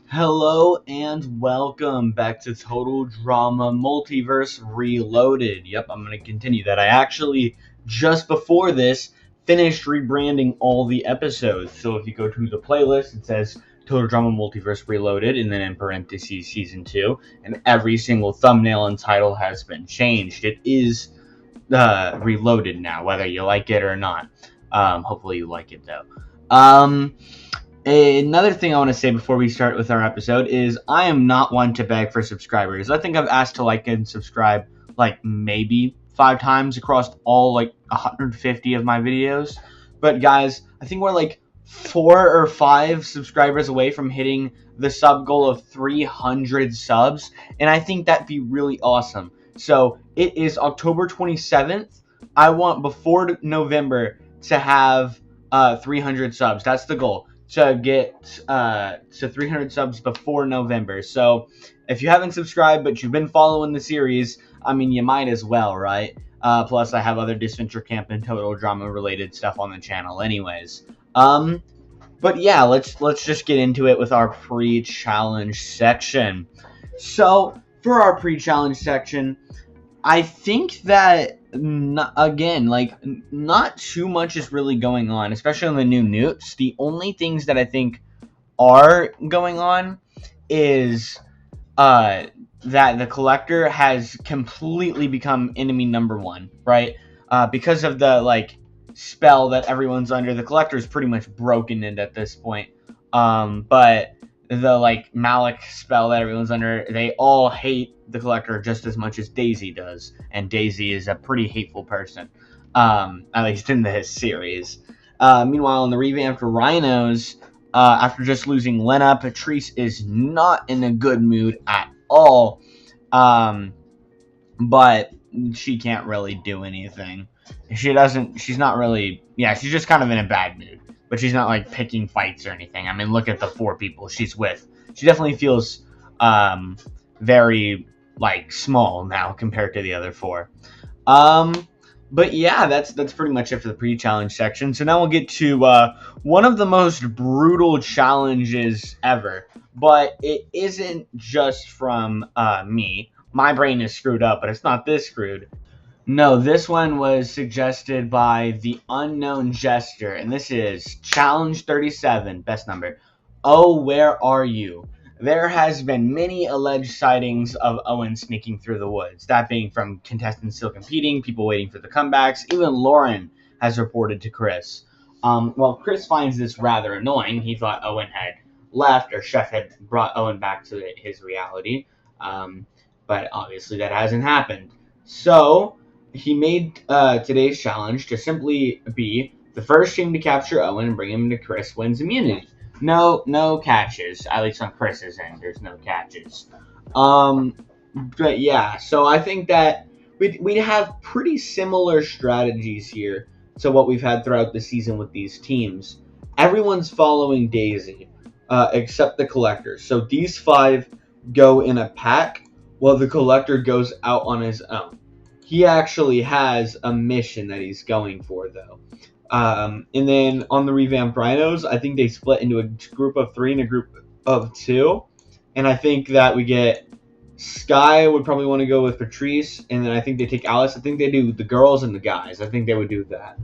Hello and welcome back to Total Drama Multiverse Reloaded. Yep, I'm going to continue that. I actually, just before this, finished rebranding all the episodes. So if you go to the playlist, it says Total Drama Multiverse Reloaded, and then in parentheses, Season 2. And every single thumbnail and title has been changed. It is reloaded now, whether you like it or not. Hopefully you like it, though. Another thing I want to say before we start with our episode is I am not one to beg for subscribers. I think I've asked to like and subscribe like maybe 5 times across all like 150 of my videos. But guys, I think we're like 4 or 5 subscribers away from hitting the sub goal of 300 subs, and I think that'd be really awesome. So it is October 27th. I want before November to have 300 subs. That's the goal, to get to 300 subs before November. So if you haven't subscribed but you've been following the series, I mean, you might as well, right? Plus, I have other Disventure Camp and Total Drama related stuff on the channel anyways. But yeah, let's just get into it with our pre-challenge section. So for our pre-challenge section, I think that, not too much is really going on, especially on the new newts. The only things that I think are going on is that the collector has completely become enemy number 1, right? Because of the, spell that everyone's under. The collector is pretty much broken it at this point. But the, Malik spell that everyone's under, they all hate the collector just as much as Daisy does, and Daisy is a pretty hateful person, at least in this series. Meanwhile, in the revamped Rhinos, after just losing Lena, Patrice is not in a good mood at all, but she can't really do anything. She's not really, she's just kind of in a bad mood, but she's not, picking fights or anything. I mean, look at the 4 people she's with. She definitely feels, very, small now compared to the other 4. But yeah, that's pretty much it for the pre-challenge section. So now we'll get to, one of the most brutal challenges ever, but it isn't just from, me. My brain is screwed up, but it's not this screwed. No, this one was suggested by the Unknown Jester, and this is Challenge 37, best number. Oh, where are you? There has been many alleged sightings of Owen sneaking through the woods, that being from contestants still competing, people waiting for the comebacks. Even Lauren has reported to Chris. Well, Chris finds this rather annoying. He thought Owen had left, or Chef had brought Owen back to his reality, but obviously that hasn't happened. So he made today's challenge to simply be the first team to capture Owen and bring him to Chris wins immunity. No catches. At least on Chris's end, there's no catches. But yeah, so I think that we'd have pretty similar strategies here to what we've had throughout the season with these teams. Everyone's following Daisy, except the collector. So these 5 go in a pack, while the collector goes out on his own. He actually has a mission that he's going for, though. And then on the revamped Rhinos, I think they split into a group of 3 and a group of 2. And I think that we get Sky would probably want to go with Patrice, and then I think they take Alice. I think they do the girls and the guys. I think they would do that.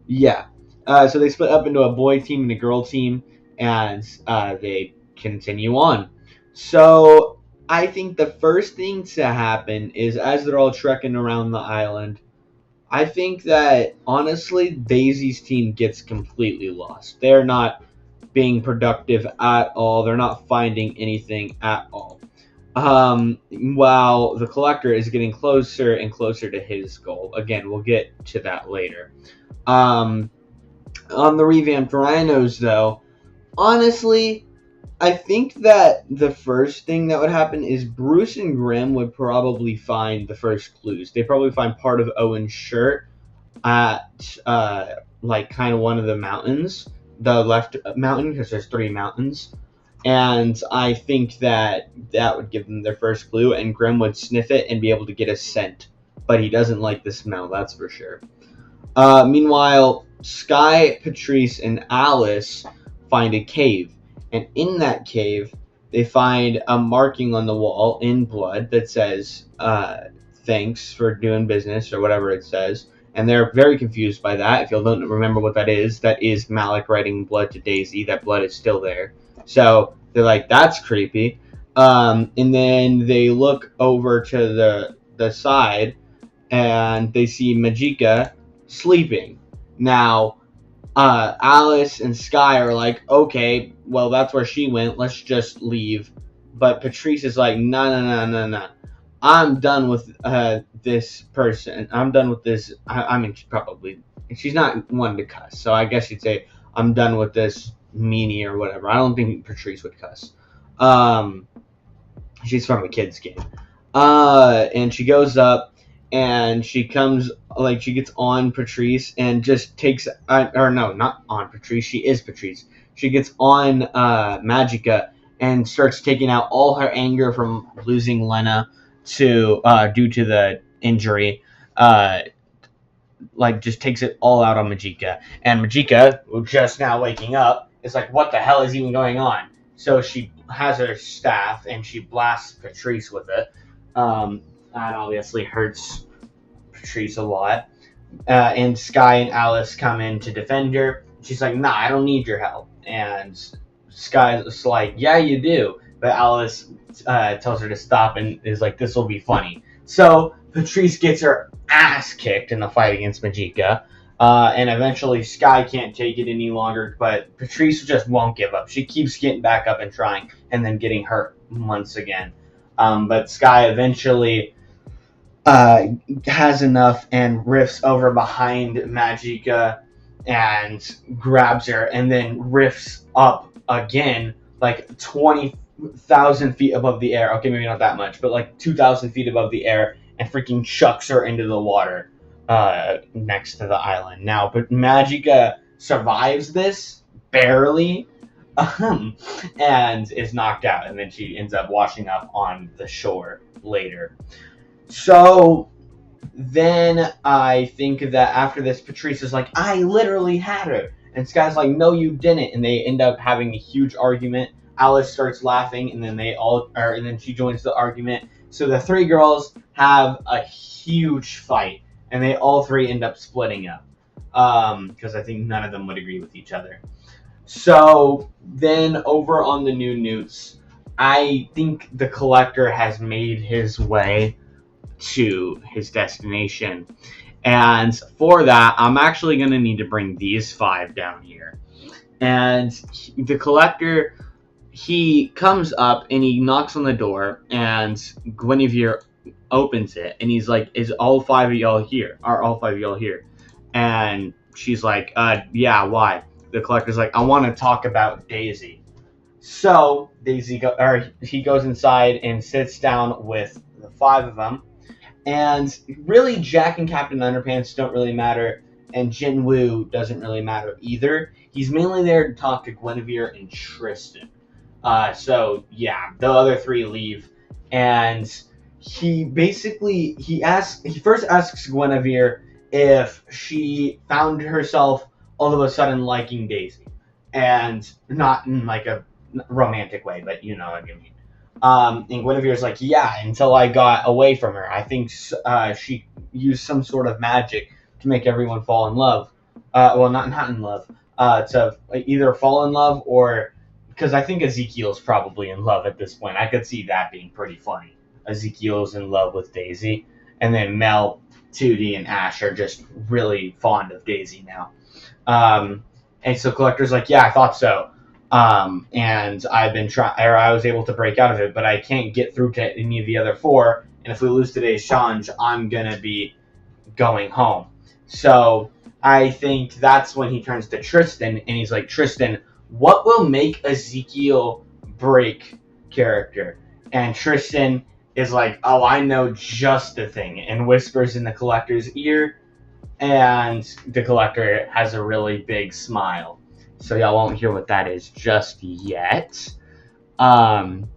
Yeah. So they split up into a boy team and a girl team, and they continue on. So I think the first thing to happen is, as they're all trekking around the island, I think that, honestly, Daisy's team gets completely lost. They're not being productive at all. They're not finding anything at all. While the collector is getting closer and closer to his goal. Again, we'll get to that later. On the revamped Rhinos, though, honestly, I think that the first thing that would happen is Bruce and Grimm would probably find the first clues. They'd probably find part of Owen's shirt at, kind of one of the mountains. The left mountain, because there's 3 mountains. And I think that would give them their first clue, and Grimm would sniff it and be able to get a scent. But he doesn't like the smell, that's for sure. Meanwhile, Sky, Patrice, and Alice find a cave. And in that cave, they find a marking on the wall in blood that says, thanks for doing business, or whatever it says. And they're very confused by that. If you don't remember what that is Malik writing blood to Daisy. That blood is still there. So they're like, that's creepy. And then they look over to the side, and they see Majika sleeping. Now, Alice and Sky are like, okay, well, that's where she went. Let's just leave. But Patrice is like, no. I'm done with this person. I'm done with this. I mean, she's not one to cuss. So I guess you'd say, I'm done with this meanie or whatever. I don't think Patrice would cuss. She's from a kid's game. And she goes up, and she gets on Patrice and just takes, or no, not on Patrice. She is Patrice. She gets on Magica and starts taking out all her anger from losing Lena due to the injury. Just takes it all out on Majika. And Majika, who just now waking up, is like, what the hell is even going on? So she has her staff, and she blasts Patrice with it. That obviously hurts Patrice a lot. And Sky and Alice come in to defend her. She's like, nah, I don't need your help. And Sky's like, yeah, you do. But Alice tells her to stop and is like, this will be funny. So Patrice gets her ass kicked in the fight against Majika. And eventually Sky can't take it any longer, but Patrice just won't give up. She keeps getting back up and trying, and then getting hurt once again. But Sky eventually has enough and riffs over behind Magica and grabs her, and then riffs up again, like 20,000 feet above the air. Okay, maybe not that much, but like 2,000 feet above the air, and freaking chucks her into the water next to the island. Now, but Magica survives this, barely, and is knocked out, and then she ends up washing up on the shore later. So then I think that after this, Patrice is like, I literally had her. And Sky's like, no, you didn't. And they end up having a huge argument. Alice starts laughing, and then and then she joins the argument. So the three girls have a huge fight, and they all three end up splitting up. Because I think none of them would agree with each other. So then over on the New Newts, I think the Collector has made his way to his destination. And for that, I'm actually going to need to bring these 5 down here. And the Collector, he comes up and he knocks on the door, and Guinevere opens it, and he's like, is all 5 of y'all here? Are all 5 of y'all here? And she's like, yeah, why? The Collector's like, I want to talk about Daisy. So he goes inside and sits down with the 5 of them. And really, Jack and Captain Underpants don't really matter, and Jinwoo doesn't really matter either. He's mainly there to talk to Guinevere and Tristan. So yeah, the other 3 leave, and he first asks Guinevere if she found herself all of a sudden liking Daisy, and not in like a romantic way, but you know what I mean. And Guinevere's like, yeah, until I got away from her. I think she used some sort of magic to make everyone fall in love. Well, not in love. To either fall in love, or because I think Ezekiel's probably in love at this point. I could see that being pretty funny. Ezekiel's in love with Daisy, and then Mel, 2D, and Ash are just really fond of Daisy now. And so Collector's like, yeah, I thought so. And I was able to break out of it, but I can't get through to any of the other 4. And if we lose today's challenge, I'm gonna be going home. So I think that's when he turns to Tristan, and he's like, Tristan, what will make Ezekiel break character? And Tristan is like, oh, I know just the thing, and whispers in the Collector's ear, and the Collector has a really big smile. So y'all won't hear what that is just yet.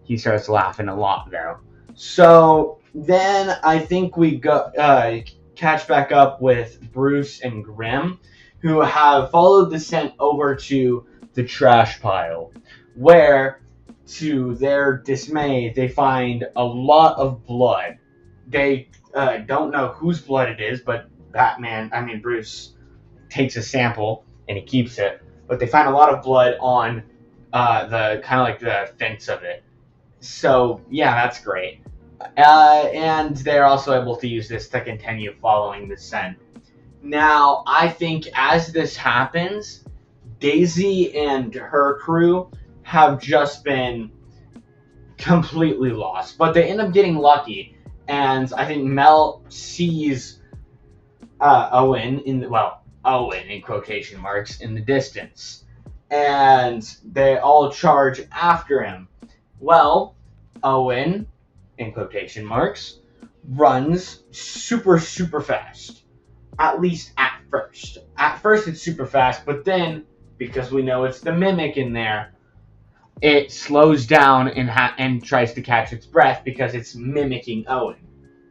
He starts laughing a lot, though. So then I think we catch back up with Bruce and Grimm, who have followed the scent over to the trash pile. where, to their dismay, they find a lot of blood. They don't know whose blood it is, but Bruce takes a sample and he keeps it. But they find a lot of blood on the kind of like the fence of it. So yeah, that's great. And they're also able to use this to continue following the scent. Now, I think as this happens, Daisy and her crew have just been completely lost, but they end up getting lucky. And I think Mel sees Owen in quotation marks in the distance, and they all charge after him. Well, Owen in quotation marks runs super fast, at least at first. At first it's super fast, but then because we know it's the mimic in there, it slows down and tries to catch its breath because it's mimicking Owen.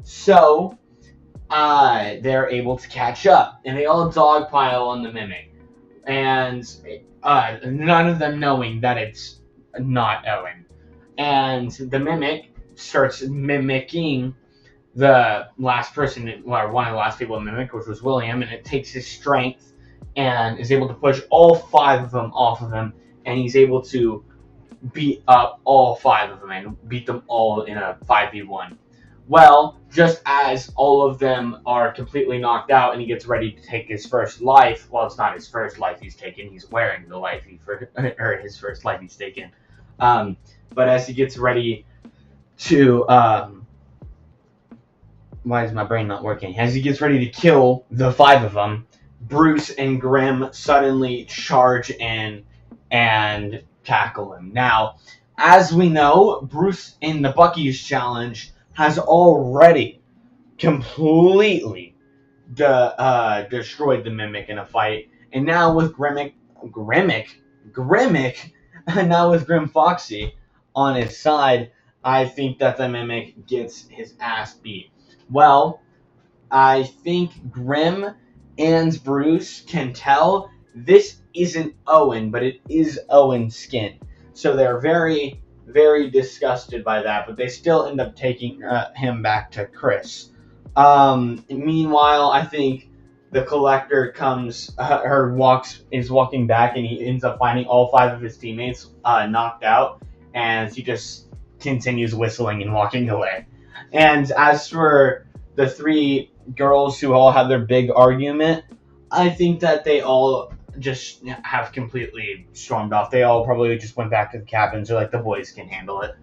So they're able to catch up, and they all dogpile on the mimic, and none of them knowing that it's not Owen. And the mimic starts mimicking the last person, or one of the last people to mimic, which was William, and it takes his strength and is able to push all 5 of them off of him, and he's able to beat up all 5 of them and beat them all in a 5v1. Well, just as all of them are completely knocked out and he gets ready to take his first life, well, it's not his first life he's taken, he's wearing the life his first life he's taken. But as he gets ready to, why is my brain not working? As he gets ready to kill the 5 of them, Bruce and Grimm suddenly charge in and tackle him. Now, as we know, Bruce in the Bucky's challenge has already completely destroyed the mimic in a fight, and now with Grimmick, now with Grim Foxy on his side, I think that the mimic gets his ass beat. Well, I think Grim and Bruce can tell this isn't Owen, but it is Owen's skin. So they're very, very disgusted by that, but they still end up taking him back to Chris. Meanwhile, I think the Collector is walking back, and he ends up finding all 5 of his teammates knocked out, and he just continues whistling and walking away. And as for the 3 girls who all had their big argument, I think that they all just have completely stormed off. They all probably just went back to the cabins, or like the boys can handle it.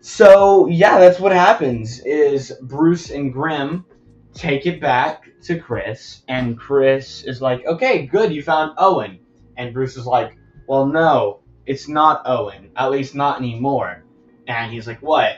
So yeah, that's what happens. Is Bruce and Grimm take it back to Chris, and Chris is like, "Okay, good, you found Owen." And Bruce is like, "Well, no, it's not Owen. At least not anymore." And he's like, "What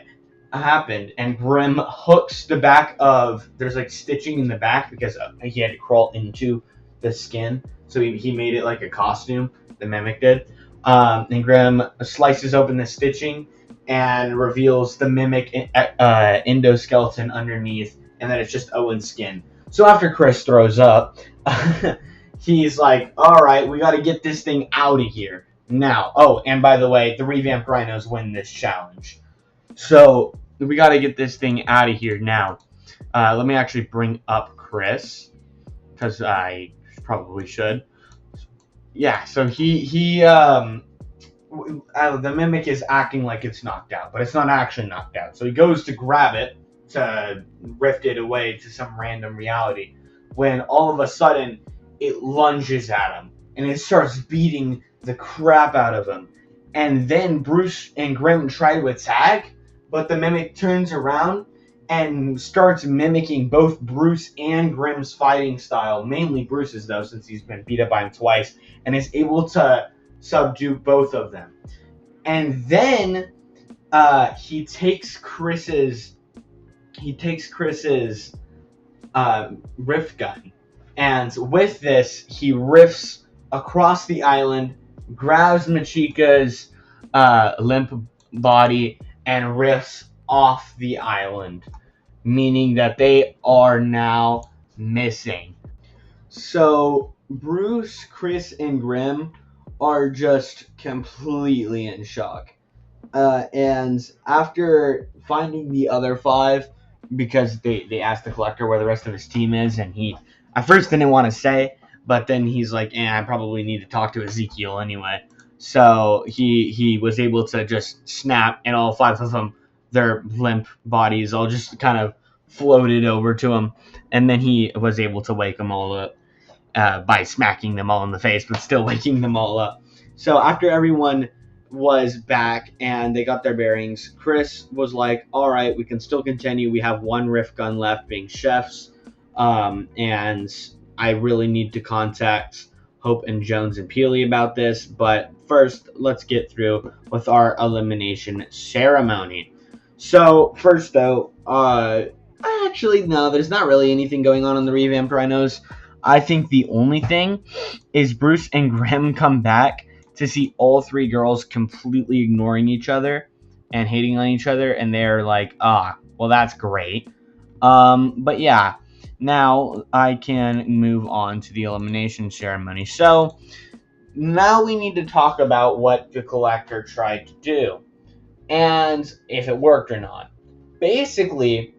happened?" And Grimm hooks the back of, there's like stitching in the back because he had to crawl into the skin, so he made it like a costume, the mimic did. And Grimm slices open the stitching and reveals the mimic endoskeleton underneath, and then it's just Owen's skin. So after Chris throws up, he's like, "Alright, we gotta get this thing out of here now." Oh, and by the way, the revamped rhinos win this challenge. So we gotta get this thing out of here now. Let me actually bring up Chris, because I probably should. Yeah, so the mimic is acting like it's knocked out, but it's not actually knocked out. So he goes to grab it to rift it away to some random reality, when all of a sudden it lunges at him and it starts beating the crap out of him. And then Bruce and Grimm try to attack, but the mimic turns around and starts mimicking both Bruce and Grimm's fighting style, mainly Bruce's though, since he's been beat up by him twice, and is able to subdue both of them. And then he takes Chris's rift gun, and with this he rifts across the island, grabs Machika's limp body, and rifts off the island, meaning that they are now missing. So Bruce, Chris, and Grimm are just completely in shock. And after finding the other five, because they asked the collector where the rest of his team is, and he at first didn't want to say, but then he's like, I probably need to talk to Ezekiel anyway. So he was able to just snap, and all five of them, their limp bodies, all just kind of floated over to him, and then he was able to wake them all up by smacking them all in the face, but still waking them all up. So after everyone was back and they got their bearings, Chris was like, all right, we can still continue. We have one rift gun left, being Chef's. And I really need to contact Hope and Jones and Peely about this. But first, let's get through with our elimination ceremony. So first, though, actually, no, there's not really anything going on in the revamped Rhinos. I think the only thing is Bruce and Grim come back to see all three girls completely ignoring each other and hating on each other, and they're like, well, that's great. But yeah, now I can move on to the elimination ceremony. So now we need to talk about what the collector tried to do and if it worked or not. Basically,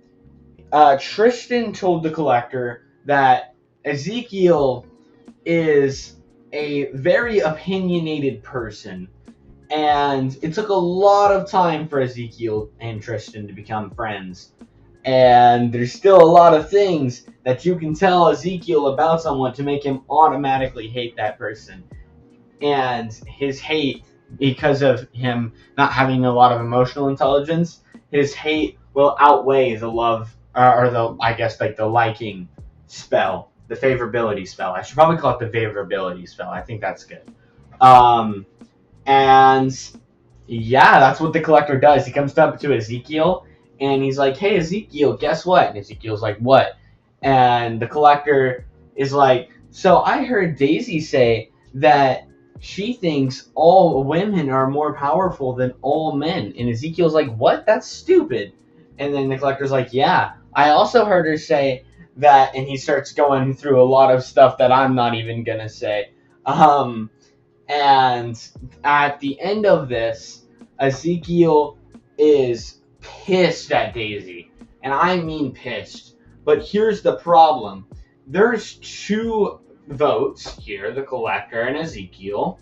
Tristan told the collector that Ezekiel is a very opinionated person, and it took a lot of time for Ezekiel and Tristan to become friends. And there's still a lot of things that you can tell Ezekiel about someone to make him automatically hate that person. And his hate, because of him not having a lot of emotional intelligence, his hate will outweigh the love, or the, I guess, like the liking spell. The favorability spell. I should probably call it the favorability spell. I think that's good. And yeah, that's what the collector does. He comes up to Ezekiel and he's like, hey, Ezekiel, guess what? And Ezekiel's like, what? And the collector is like, so I heard Daisy say that she thinks all women are more powerful than all men. And Ezekiel's like, what? That's stupid. And then the collector's like, yeah, I also heard her say that, and he starts going through a lot of stuff that I'm not even gonna say. And at the end of this, Ezekiel is pissed at Daisy, and I mean pissed. But here's the problem: there's two votes here, the collector and Ezekiel,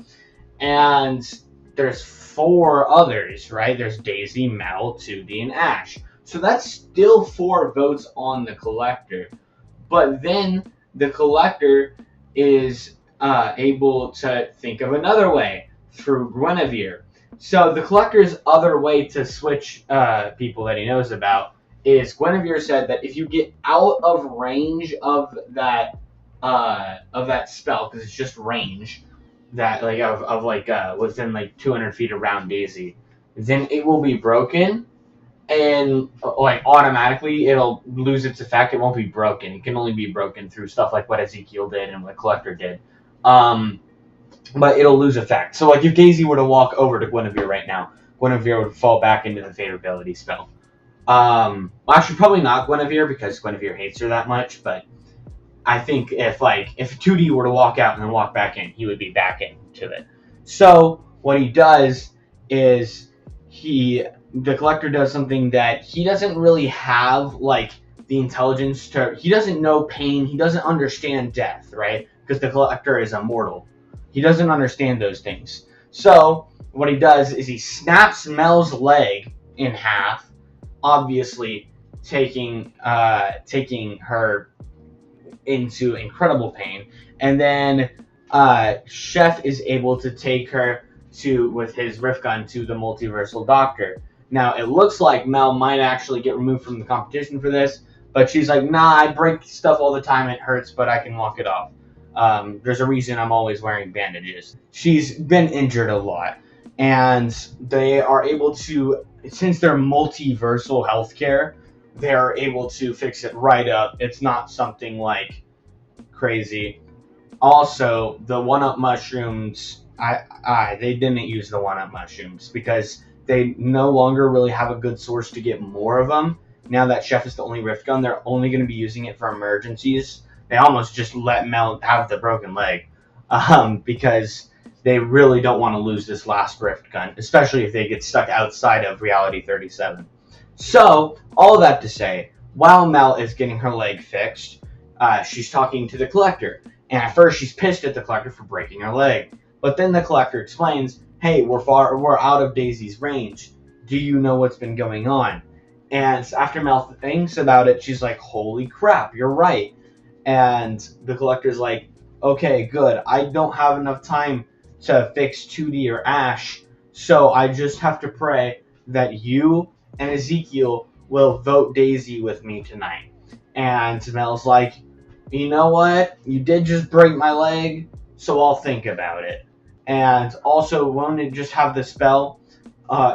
and there's four others, right? There's Daisy, Mel, 2D, and Ash. So that's still 4 votes on the collector. But then the collector is able to think of another way through Guinevere. So the collector's other way to switch people that he knows about is Guinevere said that if you get out of range of that spell, because it's just range, that like of within like 200 feet around Daisy, then it will be broken. And like automatically it'll lose its effect. It won't be broken. It can only be broken through stuff like what Ezekiel did and what Collector did. But it'll lose effect. So like if Daisy were to walk over to Guinevere right now, Guinevere would fall back into the favorability spell. Actually probably not Guinevere because Guinevere hates her that much, but I think if 2D were to walk out and then walk back in, he would be back into it. So what he does is the collector does something that he doesn't really have, like, the intelligence to. He doesn't know pain. He doesn't understand death, right? Because the collector is immortal. He doesn't understand those things. So what he does is he snaps Mel's leg in half, obviously taking her into incredible pain, and then Chef is able to take her with his rift gun to the multiversal doctor. Now, it looks like Mel might actually get removed from the competition for this, but she's like, nah, I break stuff all the time, it hurts, but I can walk it off. There's a reason I'm always wearing bandages. She's been injured a lot, and they are able to, since they're multiversal healthcare, they're able to fix it right up. It's not something like crazy. Also, the one-up mushrooms, they didn't use the one-up mushrooms because they no longer really have a good source to get more of them. Now that Chef is the only rift gun, they're only going to be using it for emergencies. They almost just let Mel have the broken leg because they really don't want to lose this last rift gun, especially if they get stuck outside of Reality 37. So, all that to say, while Mel is getting her leg fixed, she's talking to the Collector. And at first, she's pissed at the Collector for breaking her leg. But then the Collector explains, "Hey, we're out of Daisy's range. Do you know what's been going on?" And after Mel thinks about it, she's like, "Holy crap, you're right." And the Collector's like, "Okay, good. I don't have enough time to fix 2D or Ash, so I just have to pray that you and Ezekiel will vote Daisy with me tonight." And Mel's like, "You know what? You did just break my leg, so I'll think about it. And also, won't it just have the spell,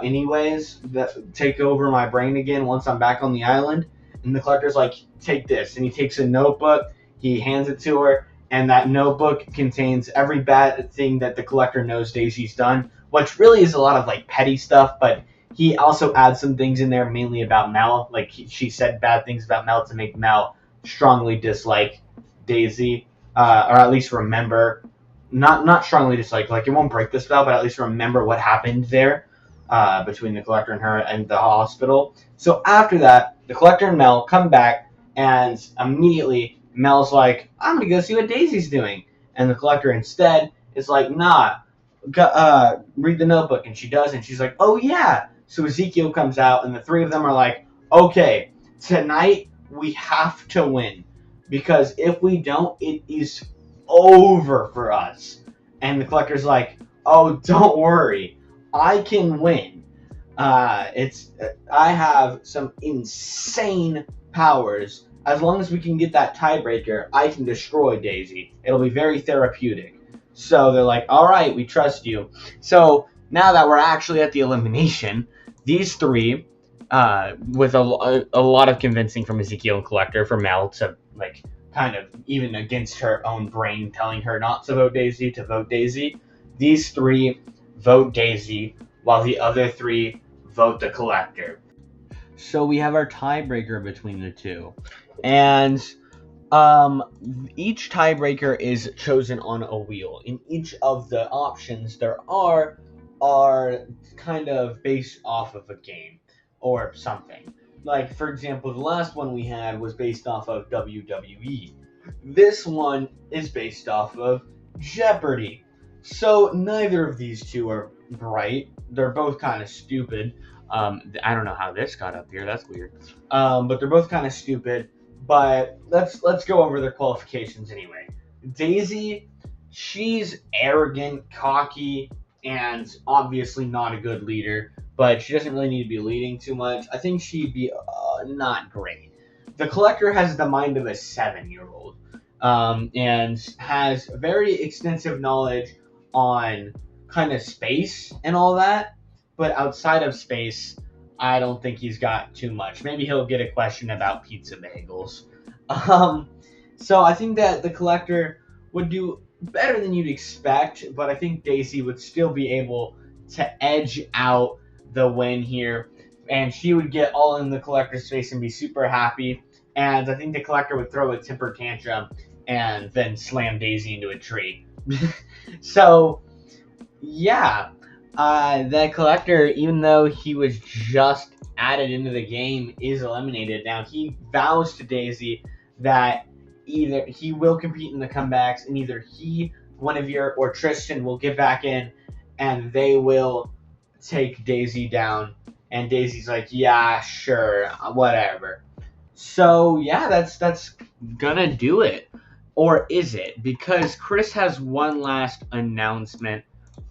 anyways, that take over my brain again once I'm back on the island?" And the Collector's like, "Take this." And he takes a notebook, he hands it to her, and that notebook contains every bad thing that the Collector knows Daisy's done, which really is a lot of like petty stuff, but he also adds some things in there mainly about Mel. Like she said bad things about Mel to make Mel strongly dislike Daisy, or at least remember, not strongly dislike, like it won't break the spell, but at least remember what happened there between the Collector and her and the hospital. So after that, the Collector and Mel come back, and immediately Mel's like, "I'm gonna go see what Daisy's doing," and the Collector instead is like, "Nah, read the notebook," and she does, and she's like, "Oh yeah." So Ezekiel comes out, and the three of them are like, "Okay, tonight we have to win, because if we don't, it is over for us." And the Collector's like, "Oh, don't worry, I can win. I have some insane powers. As long as we can get that tiebreaker, I can destroy Daisy. It'll be very therapeutic." So they're like, "All right, we trust you." So now that we're actually at the elimination, these three, with a lot of convincing from Ezekiel and Collector for Mel to like kind of even against her own brain telling her not to vote Daisy to vote Daisy, these three vote Daisy while the other three vote the Collector. So we have our tiebreaker between the two, and each tiebreaker is chosen on a wheel. In each of the options there are kind of based off of a game or something. Like, for example, the last one we had was based off of WWE. This one is based off of Jeopardy. So neither of these two are right. They're both kind of stupid. I don't know how this got up here. That's weird. But they're both kind of stupid. But let's go over their qualifications anyway. Daisy, she's arrogant, cocky, and obviously not a good leader. But she doesn't really need to be leading too much. I think she'd be not great. The Collector has the mind of a 7-year-old, and has very extensive knowledge on kind of space and all that. But outside of space, I don't think he's got too much. Maybe he'll get a question about pizza bagels. So I think that the Collector would do better than you'd expect, but I think Daisy would still be able to edge out the win here, and she would get all in the Collector's face and be super happy, and I think the Collector would throw a temper tantrum and then slam Daisy into a tree. So, yeah. The Collector, even though he was just added into the game, is eliminated. Now, he vows to Daisy that either he will compete in the comebacks, and either he, Guinevere, or Tristan will get back in, and they will take Daisy down. And Daisy's like, "Yeah, sure, whatever." So, yeah, that's gonna do it. Or is it? Because Chris has one last announcement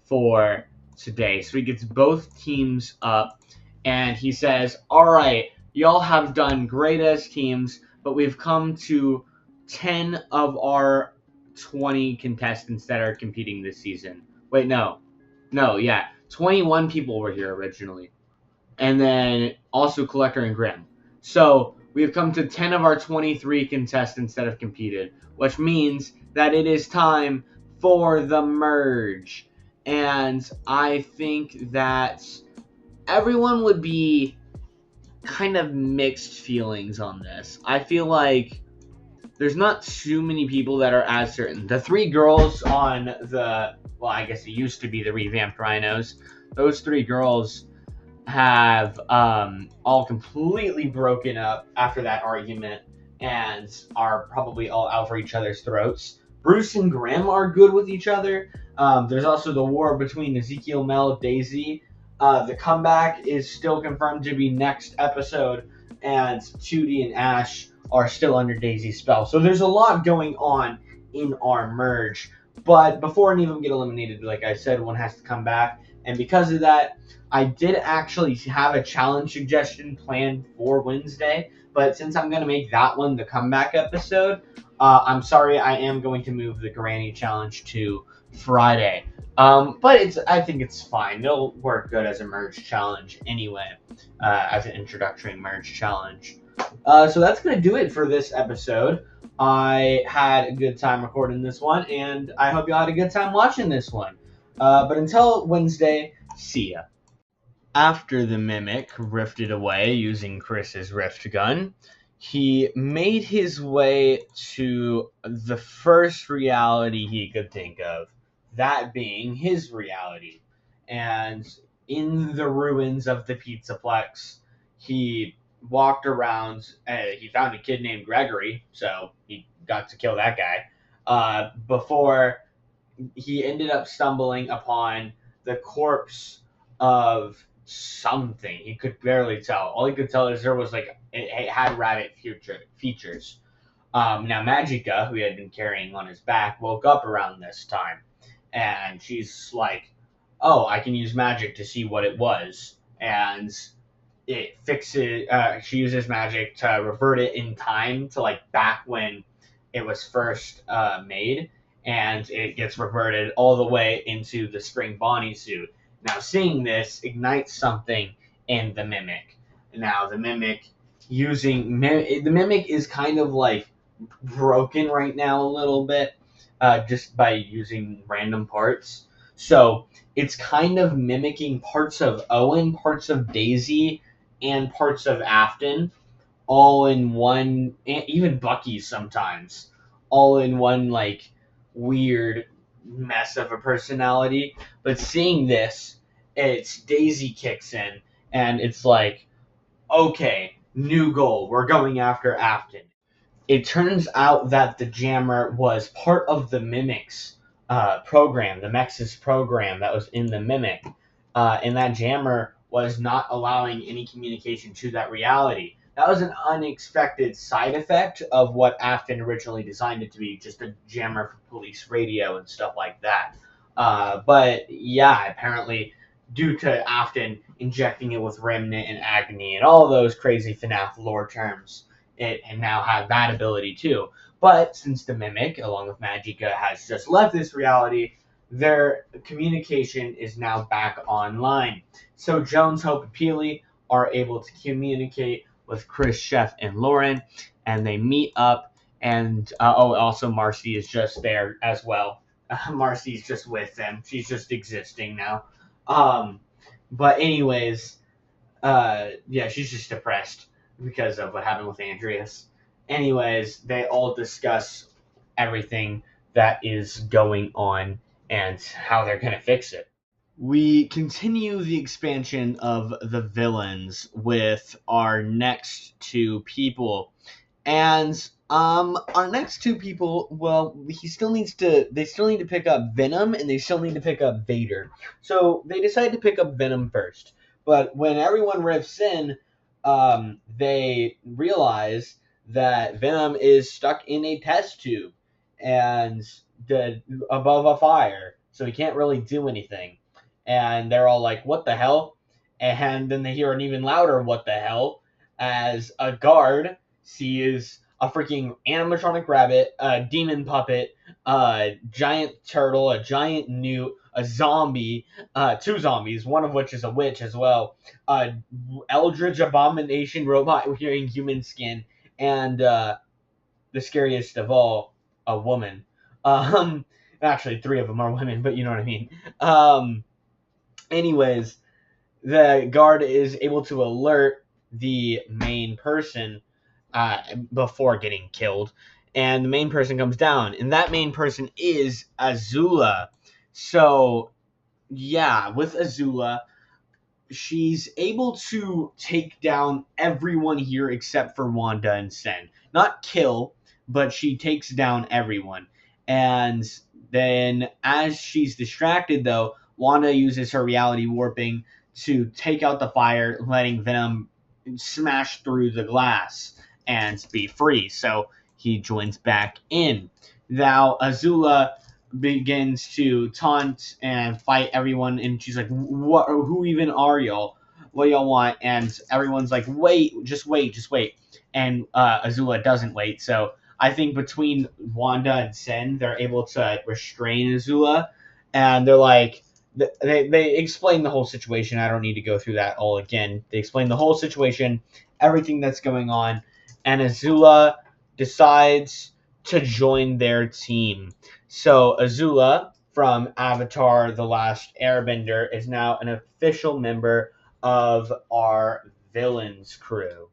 for today. So he gets both teams up, and he says, "All right, y'all have done great as teams, but we've come to 10 of our 20 contestants that are competing this season." Wait, no, yeah, 21 people were here originally, and then also Collector and Grim. So we have come to 10 of our 23 contestants that have competed, which means that it is time for the merge. And I think that everyone would be kind of mixed feelings on this. I feel like there's not too many people that are as certain. The three girls on the well, I guess it used to be the revamped Rhinos. Those three girls have all completely broken up after that argument and are probably all out for each other's throats. Bruce and Grimm are good with each other. There's also the war between Ezekiel, Mel, Daisy. The comeback is still confirmed to be next episode, and Tootie and Ash are still under Daisy's spell. So there's a lot going on in our merge. But before any of them get eliminated, like I said, one has to come back. And because of that, I did actually have a challenge suggestion planned for Wednesday, but since I'm going to make that one the comeback episode, I'm sorry, I am going to move the Granny challenge to Friday. But I think it's fine. It'll work good as a merge challenge anyway, as an introductory merge challenge. So that's going to do it for this episode. I had a good time recording this one, and I hope y'all had a good time watching this one. But until Wednesday, see ya. After the Mimic rifted away using Chris's rift gun, he made his way to the first reality he could think of, that being his reality. And in the ruins of the Pizzaplex, he walked around. He found a kid named Gregory, so he got to kill that guy. Before he ended up stumbling upon the corpse of something. He could barely tell. All he could tell is there was it had rabbit features. Now Magica, who he had been carrying on his back, woke up around this time, and she's like, "Oh, I can use magic to see what it was," and it fixes. She uses magic to revert it in time to back when it was first made, and it gets reverted all the way into the Spring Bonnie suit. Now, seeing this ignites something in the Mimic. Now, the Mimic is kind of broken right now a little bit, just by using random parts. So it's kind of mimicking parts of Owen, parts of Daisy, and parts of Afton, all in one. Even Bucky sometimes, all in one weird mess of a personality. But seeing this, it's Daisy kicks in, and it's like, okay, new goal. We're going after Afton. It turns out that the Jammer was part of the Mimic's program, the Mex's program that was in the Mimic. And that Jammer was not allowing any communication to that reality. That was an unexpected side effect of what Afton originally designed it to be, just a jammer for police radio and stuff like that. But yeah, apparently due to Afton injecting it with Remnant and Agony and all those crazy FNAF lore terms, it now had that ability too. But since the Mimic, along with Magica, has just left this reality, their communication is now back online. So Jones, Hope, and Peely are able to communicate with Chris, Chef, and Lauren, and they meet up. And also Marcy is just there as well. Marcy's just with them. She's just existing now. But anyways, yeah, she's just depressed because of what happened with Andreas. Anyways, they all discuss everything that is going on and how they're going to fix it. We continue the expansion of the villains with our next two people. And our next two people, well, they still need to pick up Venom, and they still need to pick up Vader. So they decide to pick up Venom first. But when everyone riffs in, they realize that Venom is stuck in a test tube and above a fire, so he can't really do anything. And they're all like, "What the hell?" And then they hear an even louder "What the hell?" as a guard sees a freaking animatronic rabbit, a demon puppet, a giant turtle, a giant newt, a zombie, two zombies, one of which is a witch as well, a eldritch abomination robot wearing human skin, and the scariest of all, a woman. Actually, three of them are women, but you know what I mean. Anyways, the guard is able to alert the main person before getting killed, and the main person comes down, and that main person is Azula. So yeah, with Azula, she's able to take down everyone here except for Wanda and Sen. Not kill, but she takes down everyone. And then, as she's distracted, though, Wanda uses her reality warping to take out the fire, letting Venom smash through the glass and be free. So he joins back in. Now, Azula begins to taunt and fight everyone, and she's like, "What? Who even are y'all? What do y'all want?" And everyone's like, "Wait, just wait, just wait." And Azula doesn't wait. So I think between Wanda and Sen, they're able to restrain Azula, and they're like, they explain the whole situation. I don't need to go through that all again. They explain the whole situation, everything that's going on, and Azula decides to join their team. So Azula from Avatar: The Last Airbender is now an official member of our villains crew.